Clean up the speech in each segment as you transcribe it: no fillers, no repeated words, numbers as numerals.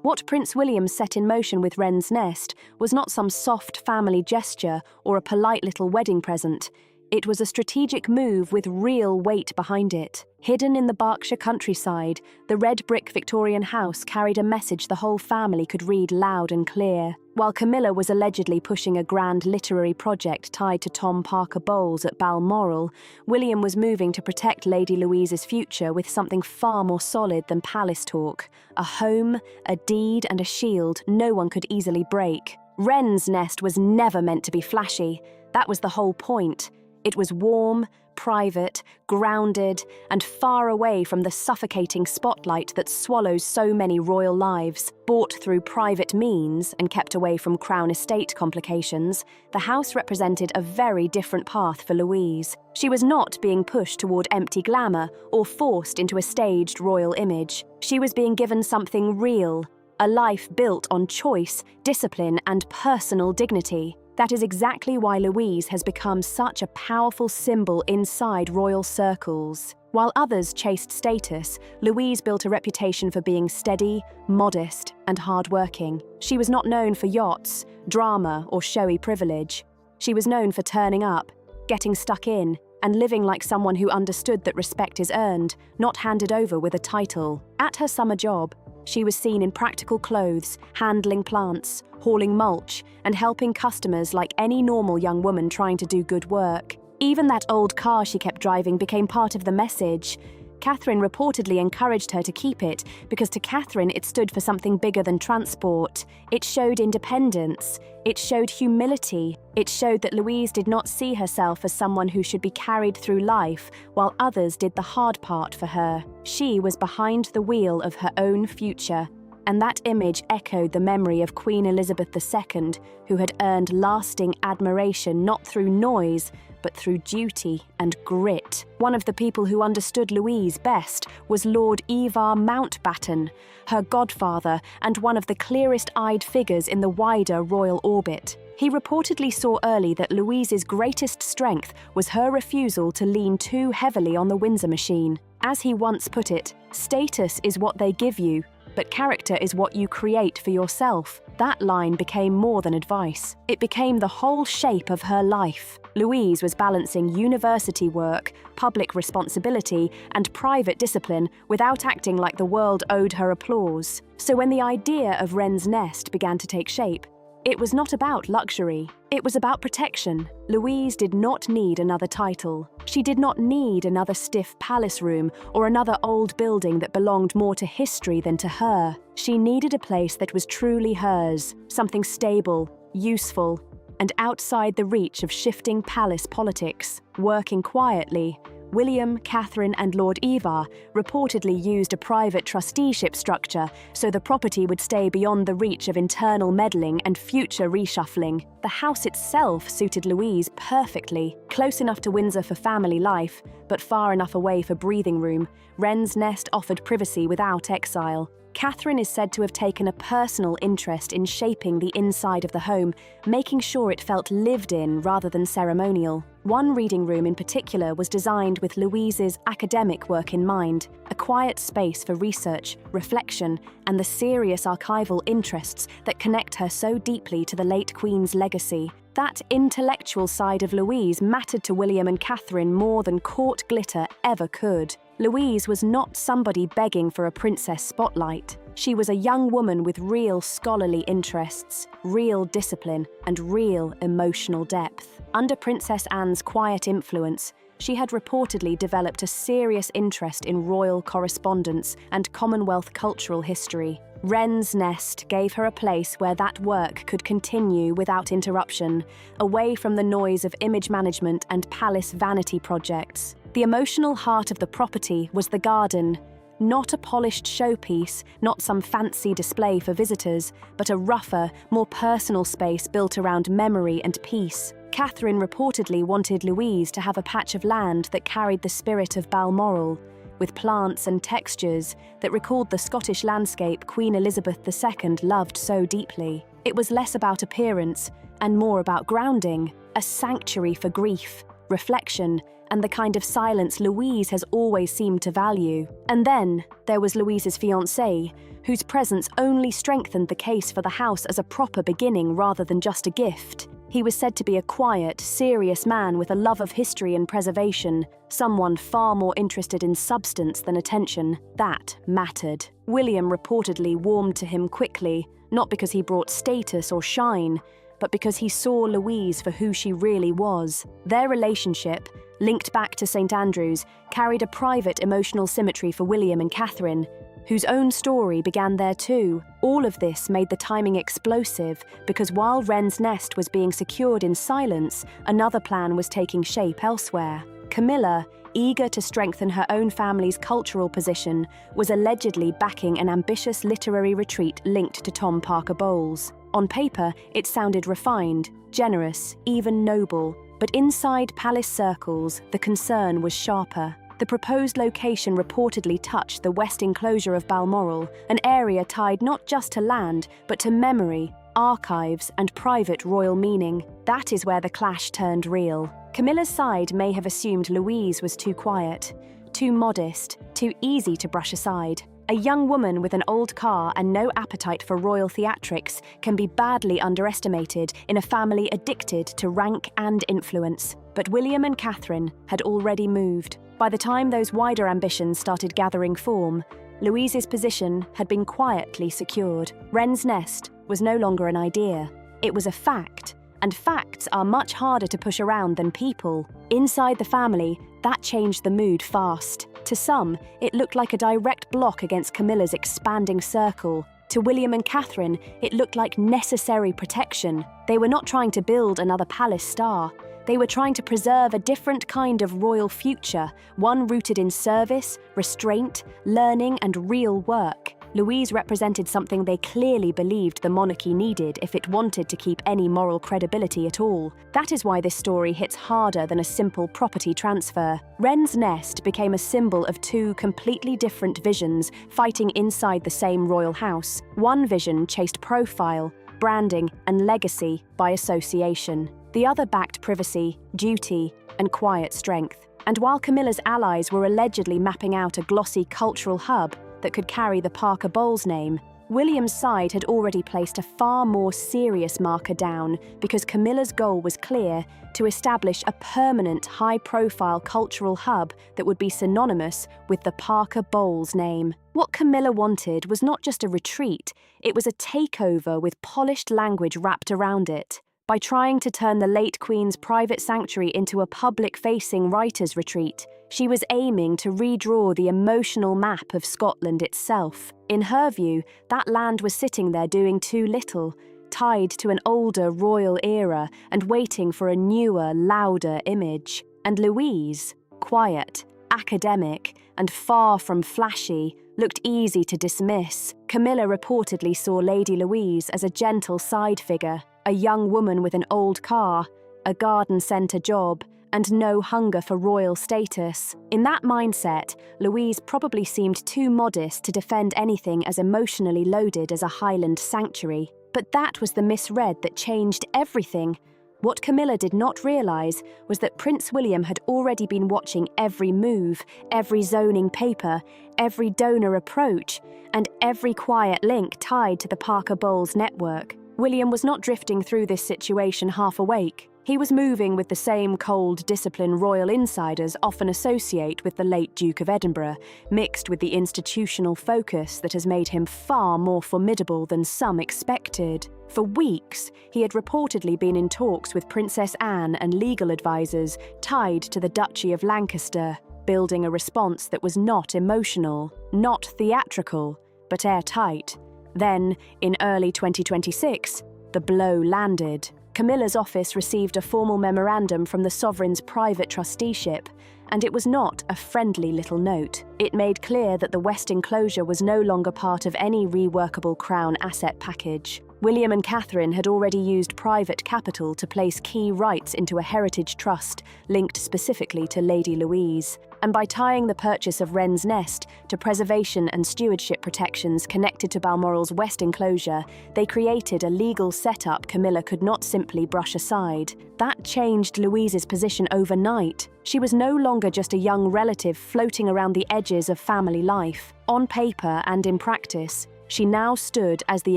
What Prince William set in motion with Wren's Nest was not some soft family gesture or a polite little wedding present. It was a strategic move with real weight behind it. Hidden in the Berkshire countryside, the red brick Victorian house carried a message the whole family could read loud and clear. While Camilla was allegedly pushing a grand literary project tied to Tom Parker Bowles at Balmoral, William was moving to protect Lady Louise's future with something far more solid than palace talk. A home, a deed, and a shield no one could easily break. Wren's Nest was never meant to be flashy. That was the whole point. It was warm, private, grounded, and far away from the suffocating spotlight that swallows so many royal lives. Bought through private means and kept away from Crown estate complications, the house represented a very different path for Louise. She was not being pushed toward empty glamour or forced into a staged royal image. She was being given something real, a life built on choice, discipline, and personal dignity. That is exactly why Louise has become such a powerful symbol inside royal circles. While others chased status, Louise built a reputation for being steady, modest, and hardworking. She was not known for yachts, drama, or showy privilege. She was known for turning up, getting stuck in, and living like someone who understood that respect is earned, not handed over with a title. At her summer job, she was seen in practical clothes, handling plants, hauling mulch, and helping customers like any normal young woman trying to do good work. Even that old car she kept driving became part of the message. Catherine reportedly encouraged her to keep it because to Catherine it stood for something bigger than transport. It showed independence. It showed humility. It showed that Louise did not see herself as someone who should be carried through life while others did the hard part for her. She was behind the wheel of her own future. And that image echoed the memory of Queen Elizabeth II, who had earned lasting admiration not through noise, but through duty and grit. One of the people who understood Louise best was Lord IVAR Mountbatten, her godfather and one of the clearest-eyed figures in the wider royal orbit. He reportedly saw early that Louise's greatest strength was her refusal to lean too heavily on the Windsor machine. As he once put it, status is what they give you, but character is what you create for yourself. That line became more than advice. It became the whole shape of her life. Louise was balancing university work, public responsibility, and private discipline without acting like the world owed her applause. So when the idea of Wren's Nest began to take shape, it was not about luxury. It was about protection. Louise did not need another title. She did not need another stiff palace room or another old building that belonged more to history than to her. She needed a place that was truly hers, something stable, useful, and outside the reach of shifting palace politics. Working quietly, William, Catherine, and Lord Ivar reportedly used a private trusteeship structure so the property would stay beyond the reach of internal meddling and future reshuffling. The house itself suited Louise perfectly, close enough to Windsor for family life, but far enough away for breathing room. Wren's Nest offered privacy without exile. Catherine is said to have taken a personal interest in shaping the inside of the home, making sure it felt lived in rather than ceremonial. One reading room in particular was designed with Louise's academic work in mind, a quiet space for research, reflection, and the serious archival interests that connect her so deeply to the late Queen's legacy. That intellectual side of Louise mattered to William and Catherine more than court glitter ever could. Louise was not somebody begging for a princess spotlight. She was a young woman with real scholarly interests, real discipline, and real emotional depth. Under Princess Anne's quiet influence, she had reportedly developed a serious interest in royal correspondence and Commonwealth cultural history. Wren's Nest gave her a place where that work could continue without interruption, away from the noise of image management and palace vanity projects. The emotional heart of the property was the garden, not a polished showpiece, not some fancy display for visitors, but a rougher, more personal space built around memory and peace. Catherine reportedly wanted Louise to have a patch of land that carried the spirit of Balmoral, with plants and textures that recalled the Scottish landscape Queen Elizabeth II loved so deeply. It was less about appearance and more about grounding, a sanctuary for grief, reflection, and the kind of silence Louise has always seemed to value. And then there was Louise's fiancé, whose presence only strengthened the case for the house as a proper beginning rather than just a gift. He was said to be a quiet, serious man with a love of history and preservation, someone far more interested in substance than attention. That mattered. William reportedly warmed to him quickly, not because he brought status or shine, but because he saw Louise for who she really was. Their relationship, linked back to St. Andrews, carried a private emotional symmetry for William and Catherine, whose own story began there too. All of this made the timing explosive because while WREN'S nest was being secured in silence, another plan was taking shape elsewhere. Camilla, eager to strengthen her own family's cultural position, was allegedly backing an ambitious literary retreat linked to Tom Parker Bowles. On paper, it sounded refined, generous, even noble, but inside palace circles, the concern was sharper. The proposed location reportedly touched the west enclosure of Balmoral, an area tied not just to land, but to memory, archives, and private royal meaning. That is where the clash turned real. Camilla's side may have assumed Louise was too quiet, too modest, too easy to brush aside. A young woman with an old car and no appetite for royal theatrics can be badly underestimated in a family addicted to rank and influence. But William and Catherine had already moved. By the time those wider ambitions started gathering form, Louise's position had been quietly secured. WREN'S nest was no longer an idea. It was a fact, and facts are much harder to push around than people. Inside the family, that changed the mood fast. To some, it looked like a direct block against Camilla's expanding circle. To William and Catherine, it looked like necessary protection. They were not trying to build another palace star. They were trying to preserve a different kind of royal future, one rooted in service, restraint, learning, and real work. Louise represented something they clearly believed the monarchy needed if it wanted to keep any moral credibility at all. That is why this story hits harder than a simple property transfer. WREN'S nest became a symbol of two completely different visions fighting inside the same royal house. One vision chased profile, branding, and legacy by association. The other backed privacy, duty, and quiet strength. And while Camilla's allies were allegedly mapping out a glossy cultural hub that could carry the Parker Bowles name, William's side had already placed a far more serious marker down because Camilla's goal was clear: to establish a permanent, high-profile cultural hub that would be synonymous with the Parker Bowles name. What Camilla wanted was not just a retreat, it was a takeover with polished language wrapped around it. By trying to turn the late Queen's private sanctuary into a public-facing writer's retreat, she was aiming to redraw the emotional map of Scotland itself. In her view, that land was sitting there doing too little, tied to an older royal era and waiting for a newer, louder image. And Louise, quiet, academic, and far from flashy, looked easy to dismiss. Camilla reportedly saw Lady Louise as a gentle side figure, a young woman with an old car, a garden centre job, and no hunger for royal status. In that mindset, Louise probably seemed too modest to defend anything as emotionally loaded as a Highland sanctuary. But that was the misread that changed everything. What Camilla did not realise was that Prince William had already been watching every move, every zoning paper, every donor approach, and every quiet link tied to the Parker Bowles network. William was not drifting through this situation half awake. He was moving with the same cold discipline royal insiders often associate with the late Duke of Edinburgh, mixed with the institutional focus that has made him far more formidable than some expected. For weeks, he had reportedly been in talks with Princess Anne and legal advisors tied to the Duchy of Lancaster, building a response that was not emotional, not theatrical, but airtight. Then, in early 2026, the blow landed. Camilla's office received a formal memorandum from the sovereign's private trusteeship, and it was not a friendly little note. It made clear that the West Enclosure was no longer part of any reworkable Crown asset package. William and Catherine had already used private capital to place key rights into a heritage trust linked specifically to Lady Louise. And by tying the purchase of WREN'S nest to preservation and stewardship protections connected to Balmoral's West Enclosure, they created a legal setup Camilla could not simply brush aside. That changed Louise's position overnight. She was no longer just a young relative floating around the edges of family life. On paper and in practice, She now stood as the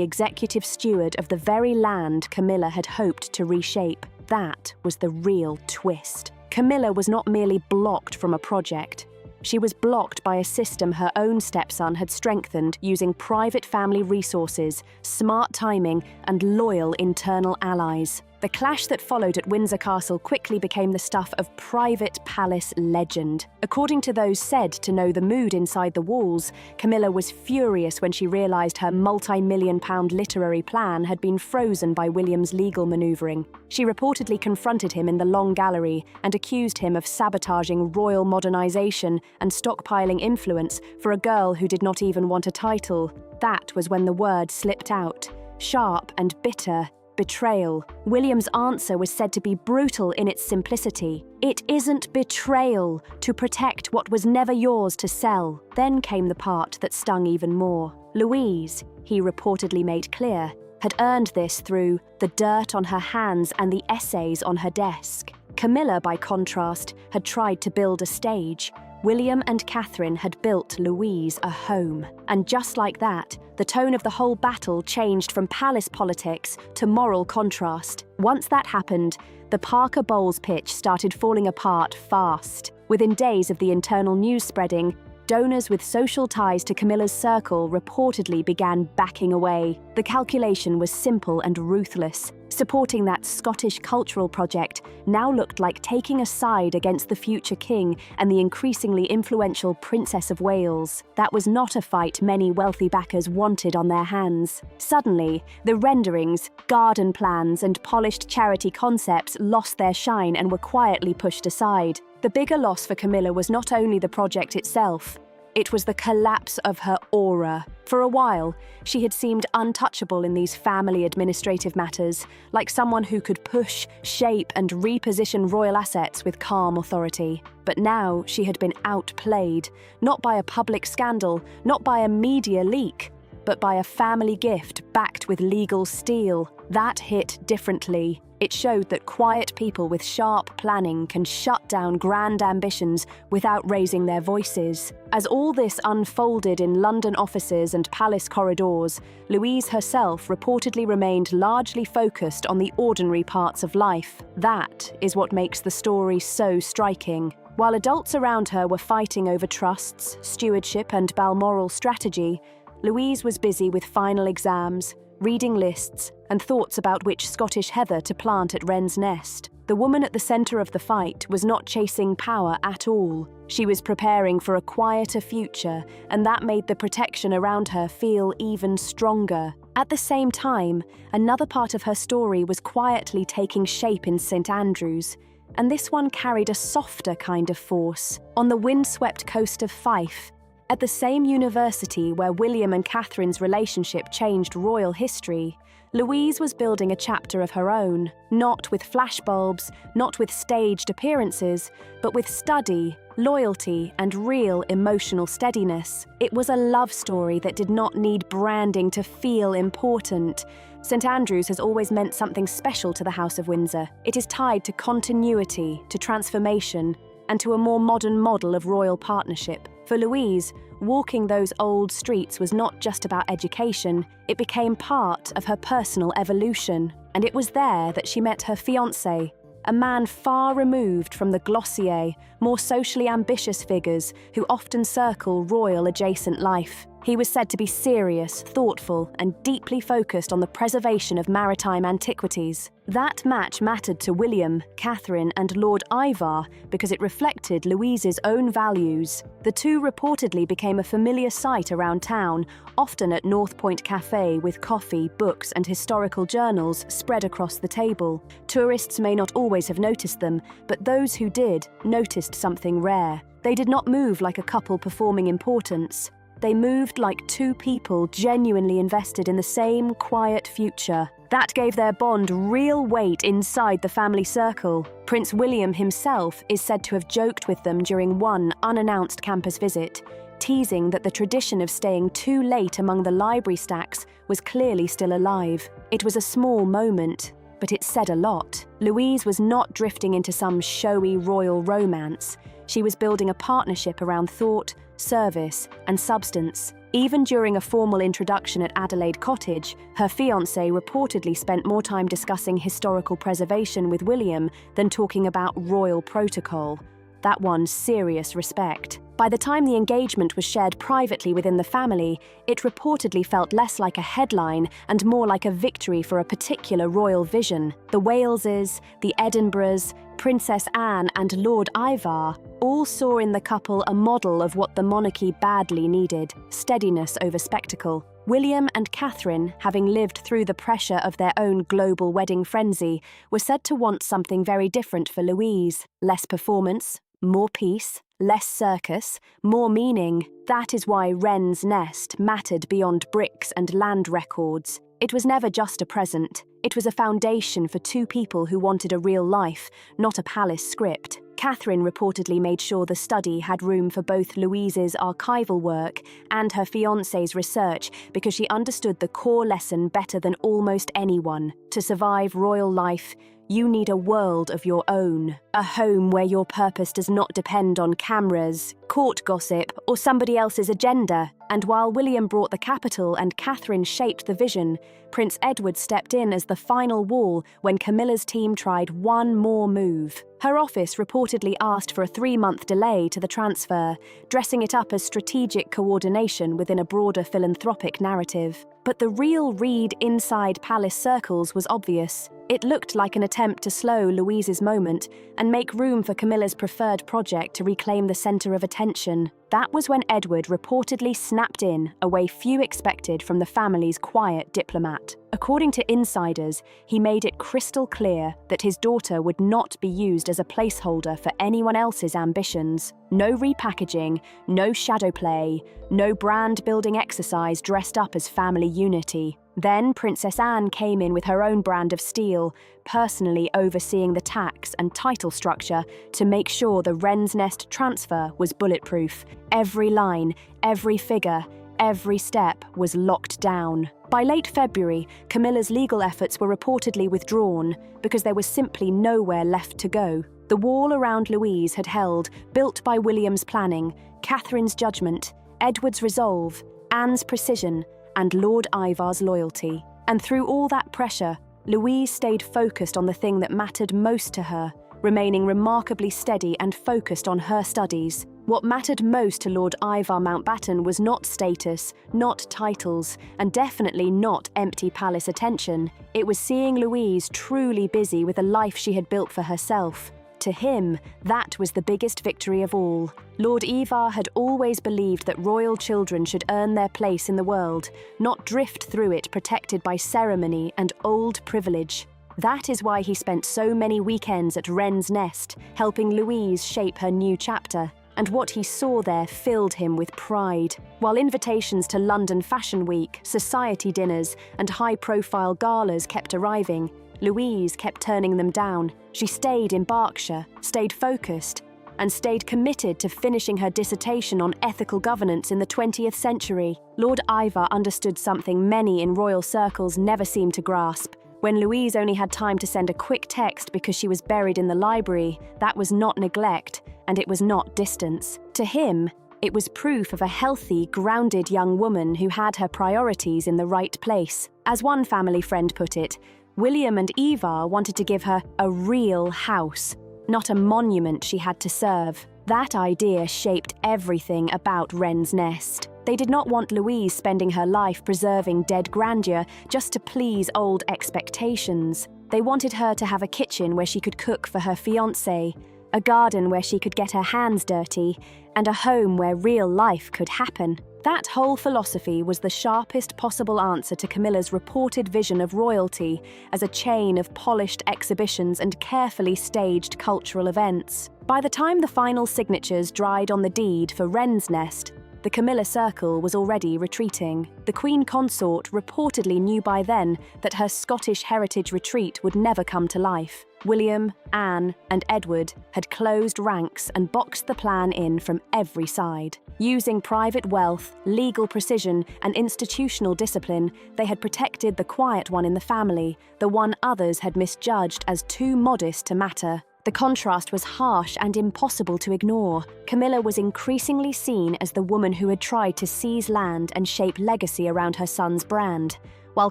executive steward of the very land Camilla had hoped to reshape. That was the real twist. Camilla was not merely blocked from a project. She was blocked by a system her own stepson had strengthened using private family resources, smart timing, and loyal internal allies. The clash that followed at Windsor Castle quickly became the stuff of private palace legend. According to those said to know the mood inside the walls, Camilla was furious when she realised her multi-million-pound literary plan had been frozen by William's legal manoeuvring. She reportedly confronted him in the Long Gallery and accused him of sabotaging royal modernisation and stockpiling influence for a girl who did not even want a title. That was when the word slipped out. Sharp and bitter. Betrayal. William's answer was said to be brutal in its simplicity. It isn't betrayal to protect what was never yours to sell. Then came the part that stung even more. Louise, he reportedly made clear, had earned this through the dirt on her hands and the essays on her desk. Camilla, by contrast, had tried to build a stage. William and Catherine had built Louise a home. And just like that, the tone of the whole battle changed from palace politics to moral contrast. Once that happened, the Parker Bowls pitch started falling apart fast. Within days of the internal news spreading, donors with social ties to Camilla's circle reportedly began backing away. The calculation was simple and ruthless. Supporting that Scottish cultural project now looked like taking a side against the future king and the increasingly influential Princess of Wales. That was not a fight many wealthy backers wanted on their hands. Suddenly, the renderings, garden plans, and polished charity concepts lost their shine and were quietly pushed aside. The bigger loss for Camilla was not only the project itself, it was the collapse of her aura. For a while, she had seemed untouchable in these family administrative matters, like someone who could push, shape, and reposition royal assets with calm authority. But now she had been outplayed, not by a public scandal, not by a media leak, but by a family gift backed with legal steel. That hit differently. It showed that quiet people with sharp planning can shut down grand ambitions without raising their voices. As all this unfolded in London offices and palace corridors, Louise herself reportedly remained largely focused on the ordinary parts of life. That is what makes the story so striking. While adults around her were fighting over trusts, stewardship, and Balmoral strategy, Louise was busy with final exams, reading lists, and thoughts about which Scottish heather to plant at Wren's Nest. The woman at the centre of the fight was not chasing power at all. She was preparing for a quieter future, and that made the protection around her feel even stronger. At the same time, another part of her story was quietly taking shape in St Andrews, and this one carried a softer kind of force. On the windswept coast of Fife, at the same university where William and Catherine's relationship changed royal history, Louise was building a chapter of her own, not with flashbulbs, not with staged appearances, but with study, loyalty, and real emotional steadiness. It was a love story that did not need branding to feel important. St Andrews has always meant something special to the House of Windsor. It is tied to continuity, to transformation, and to a more modern model of royal partnership. For Louise, walking those old streets was not just about education, it became part of her personal evolution. And it was there that she met her fiancé, a man far removed from the glossier, more socially ambitious figures who often circle royal-adjacent life. He was said to be serious, thoughtful, and deeply focused on the preservation of maritime antiquities. That match mattered to William, Catherine, and Lord Ivar because it reflected Louise's own values. The two reportedly became a familiar sight around town, often at North Point Cafe with coffee, books, and historical journals spread across the table. Tourists may not always have noticed them, but those who did noticed something rare. They did not move like a couple performing importance. They moved like two people genuinely invested in the same quiet future. That gave their bond real weight inside the family circle. Prince William himself is said to have joked with them during one unannounced campus visit, teasing that the tradition of staying too late among the library stacks was clearly still alive. It was a small moment, but it said a lot. Louise was not drifting into some showy royal romance. She was building a partnership around thought, service, and substance. Even during a formal introduction at Adelaide Cottage, her fiancé reportedly spent more time discussing historical preservation with William than talking about royal protocol. That won serious respect. By the time the engagement was shared privately within the family, it reportedly felt less like a headline and more like a victory for a particular royal vision. The Waleses, the Edinburghs, Princess Anne and Lord Ivar all saw in the couple a model of what the monarchy badly needed: steadiness over spectacle. William and Catherine, having lived through the pressure of their own global wedding frenzy, were said to want something very different for Louise: less performance, more peace, less circus, more meaning. That is why Wren's nest mattered beyond bricks and land records. It was never just a present. It was a foundation for two people who wanted a real life, not a palace script. Catherine reportedly made sure the study had room for both Louise's archival work and her fiancé's research because she understood the core lesson better than almost anyone. To survive royal life, you need a world of your own, a home where your purpose does not depend on cameras, court gossip, or somebody else's agenda. And while William brought the capital and Catherine shaped the vision, Prince Edward stepped in as the final wall when Camilla's team tried one more move. Her office reportedly asked for a 3-month delay to the transfer, dressing it up as strategic coordination within a broader philanthropic narrative. But the real read inside palace circles was obvious. It looked like an attempt to slow Louise's moment and make room for Camilla's preferred project to reclaim the centre of attention. That was when Edward reportedly snapped in, a way few expected from the family's quiet diplomat. According to insiders, he made it crystal clear that his daughter would not be used as a placeholder for anyone else's ambitions. No repackaging, no shadow play, no brand-building exercise dressed up as family unity. Then Princess Anne came in with her own brand of steel, personally overseeing the tax and title structure to make sure the Wren's Nest transfer was bulletproof. Every line, every figure, every step was locked down. By late February, Camilla's legal efforts were reportedly withdrawn because there was simply nowhere left to go. The wall around Louise had held, built by William's planning, Catherine's judgment, Edward's resolve, Anne's precision, and Lord Ivar's loyalty. And through all that pressure, Louise stayed focused on the thing that mattered most to her, remaining remarkably steady and focused on her studies. What mattered most to Lord Ivar Mountbatten was not status, not titles, and definitely not empty palace attention. It was seeing Louise truly busy with a life she had built for herself. To him, that was the biggest victory of all. Lord Ivar had always believed that royal children should earn their place in the world, not drift through it protected by ceremony and old privilege. That is why he spent so many weekends at Wren's Nest, helping Louise shape her new chapter. And what he saw there filled him with pride. While invitations to London Fashion Week, society dinners, and high-profile galas kept arriving, Louise kept turning them down. She stayed in Berkshire, stayed focused, and stayed committed to finishing her dissertation on ethical governance in the 20th century. Lord Ivar understood something many in royal circles never seemed to grasp. When Louise only had time to send a quick text because she was buried in the library, that was not neglect, and it was not distance. To him, it was proof of a healthy, grounded young woman who had her priorities in the right place. As one family friend put it, William and Ivar wanted to give her a real house, not a monument she had to serve. That idea shaped everything about Wren's Nest. They did not want Louise spending her life preserving dead grandeur just to please old expectations. They wanted her to have a kitchen where she could cook for her fiancé, a garden where she could get her hands dirty, and a home where real life could happen. That whole philosophy was the sharpest possible answer to Camilla's reported vision of royalty as a chain of polished exhibitions and carefully staged cultural events. By the time the final signatures dried on the deed for Wren's Nest, the Camilla circle was already retreating. The Queen Consort reportedly knew by then that her Scottish heritage retreat would never come to life. William, Anne, and Edward had closed ranks and boxed the plan in from every side. Using private wealth, legal precision, and institutional discipline, they had protected the quiet one in the family, the one others had misjudged as too modest to matter. The contrast was harsh and impossible to ignore. Camilla was increasingly seen as the woman who had tried to seize land and shape legacy around her son's brand, while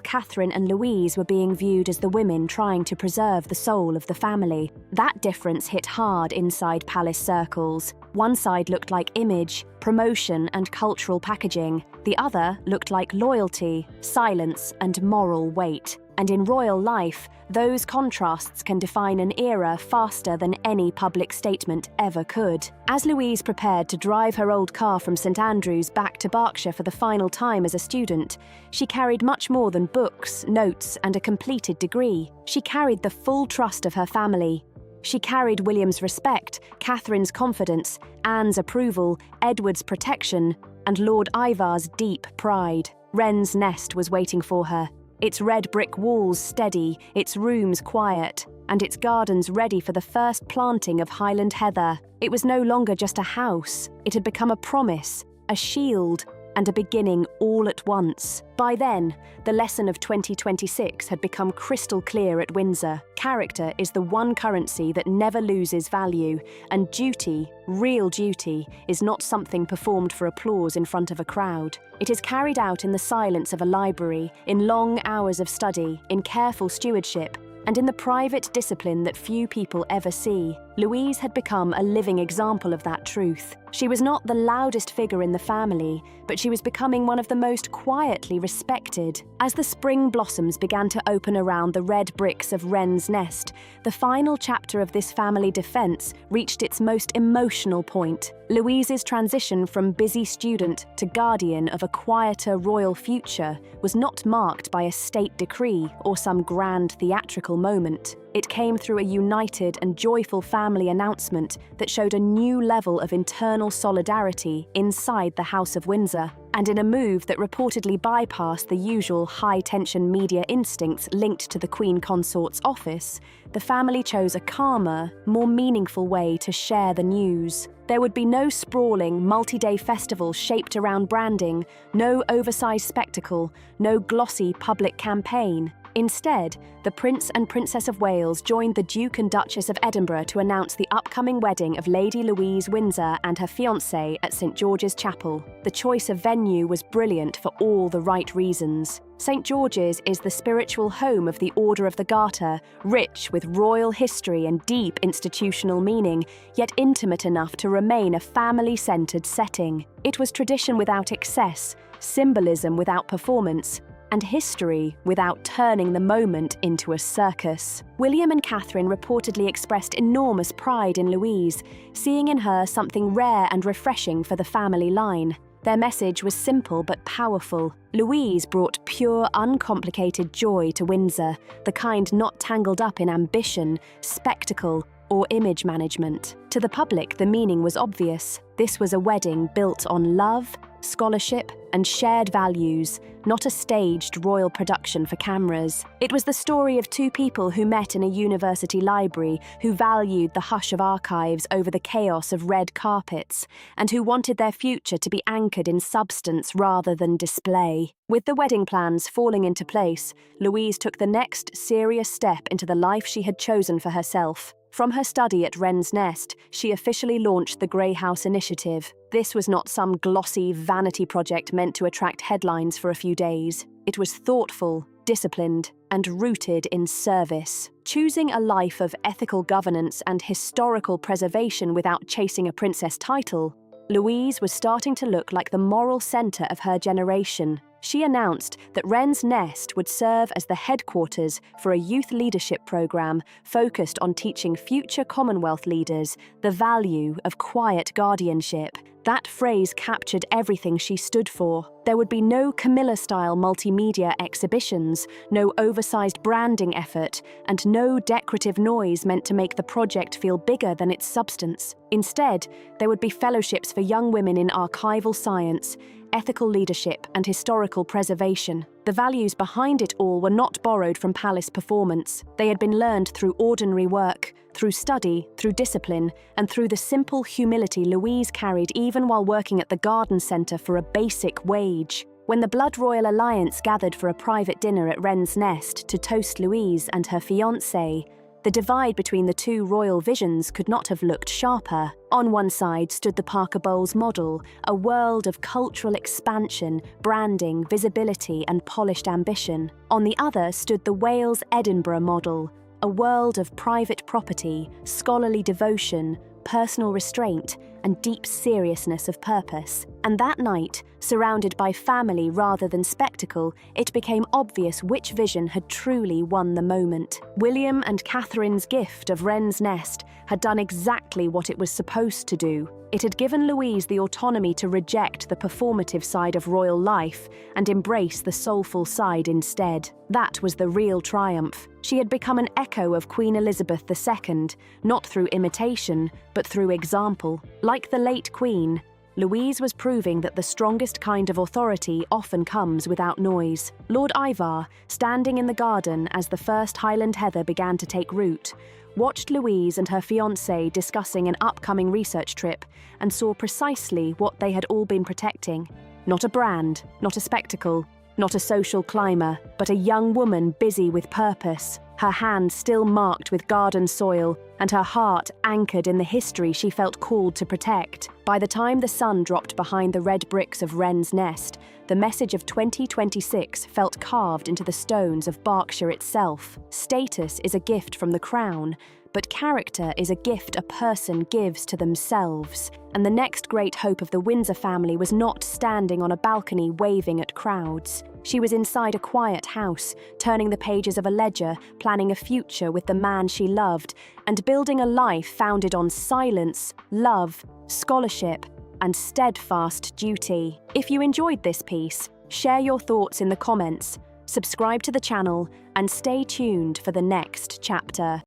Catherine and Louise were being viewed as the women trying to preserve the soul of the family. That difference hit hard inside palace circles. One side looked like image, promotion, and cultural packaging. The other looked like loyalty, silence, and moral weight. And in royal life, those contrasts can define an era faster than any public statement ever could. As Louise prepared to drive her old car from St Andrews back to Berkshire for the final time as a student, she carried much more than books, notes, and a completed degree. She carried the full trust of her family. She carried William's respect, Catherine's confidence, Anne's approval, Edward's protection, and Lord Ivar's deep pride. Wren's nest was waiting for her. Its red brick walls steady, its rooms quiet, and its gardens ready for the first planting of Highland heather. It was no longer just a house. It had become a promise, a shield, and a beginning all at once. By then, the lesson of 2026 had become crystal clear at Windsor. Character is the one currency that never loses value, and duty, real duty, is not something performed for applause in front of a crowd. It is carried out in the silence of a library, in long hours of study, in careful stewardship, and in the private discipline that few people ever see. Louise had become a living example of that truth. She was not the loudest figure in the family, but she was becoming one of the most quietly respected. As the spring blossoms began to open around the red bricks of Wren's nest, the final chapter of this family defense reached its most emotional point. Louise's transition from busy student to guardian of a quieter royal future was not marked by a state decree or some grand theatrical moment. It came through a united and joyful family announcement that showed a new level of internal solidarity inside the House of Windsor, and in a move that reportedly bypassed the usual high-tension media instincts linked to the Queen Consort's office, the family chose a calmer, more meaningful way to share the news. There would be no sprawling, multi-day festival shaped around branding, no oversized spectacle, no glossy public campaign. Instead, the Prince and Princess of Wales joined the Duke and Duchess of Edinburgh to announce the upcoming wedding of Lady Louise Windsor and her fiancé at St George's Chapel. The choice of venue was brilliant for all the right reasons. St George's is the spiritual home of the Order of the Garter, rich with royal history and deep institutional meaning, yet intimate enough to remain a family-centred setting. It was tradition without excess, symbolism without performance, and history without turning the moment into a circus. William and Catherine reportedly expressed enormous pride in Louise, seeing in her something rare and refreshing for the family line. Their message was simple but powerful. Louise brought pure, uncomplicated joy to Windsor, the kind not tangled up in ambition, spectacle, or image management. To the public, the meaning was obvious. This was a wedding built on love, scholarship, and shared values, not a staged royal production for cameras. It was the story of two people who met in a university library, who valued the hush of archives over the chaos of red carpets, and who wanted their future to be anchored in substance rather than display. With the wedding plans falling into place, Louise took the next serious step into the life she had chosen for herself. From her study at Wren's Nest, she officially launched the Grey House Initiative. This was not some glossy vanity project meant to attract headlines for a few days. It was thoughtful, disciplined, and rooted in service. Choosing a life of ethical governance and historical preservation without chasing a princess title, Louise was starting to look like the moral centre of her generation. She announced that Wren's Nest would serve as the headquarters for a youth leadership programme focused on teaching future Commonwealth leaders the value of quiet guardianship. That phrase captured everything she stood for. There would be no Camilla-style multimedia exhibitions, no oversized branding effort, and no decorative noise meant to make the project feel bigger than its substance. Instead, there would be fellowships for young women in archival science, ethical leadership, and historical preservation. The values behind it all were not borrowed from palace performance. They had been learned through ordinary work, through study, through discipline, and through the simple humility Louise carried even while working at the garden centre for a basic wage. When the Blood Royal Alliance gathered for a private dinner at Wren's Nest to toast Louise and her fiancé, The divide between the two royal visions could not have looked sharper. On one side stood the Parker Bowles model, a world of cultural expansion, branding, visibility, and polished ambition. On the other stood the Wales Edinburgh model, a world of private property, scholarly devotion, personal restraint, and deep seriousness of purpose. And that night, surrounded by family rather than spectacle, it became obvious which vision had truly won the moment. William and Catherine's gift of Wren's nest had done exactly what it was supposed to do. It had given Louise the autonomy to reject the performative side of royal life and embrace the soulful side instead. That was the real triumph. She had become an echo of Queen Elizabeth II, not through imitation, but through example. Like the late Queen, Louise was proving that the strongest kind of authority often comes without noise. Lord Ivar, standing in the garden as the first Highland heather began to take root, watched Louise and her fiancé discussing an upcoming research trip and saw precisely what they had all been protecting. Not a brand, not a spectacle, not a social climber, but a young woman busy with purpose, her hands still marked with garden soil and her heart anchored in the history she felt called to protect. By the time the sun dropped behind the red bricks of Wren's nest, the message of 2026 felt carved into the stones of Berkshire itself. Status is a gift from the crown, but character is a gift a person gives to themselves. And the next great hope of the Windsor family was not standing on a balcony waving at crowds. She was inside a quiet house, turning the pages of a ledger, planning a future with the man she loved, and building a life founded on silence, love, scholarship, and steadfast duty. If you enjoyed this piece, share your thoughts in the comments, subscribe to the channel, and stay tuned for the next chapter.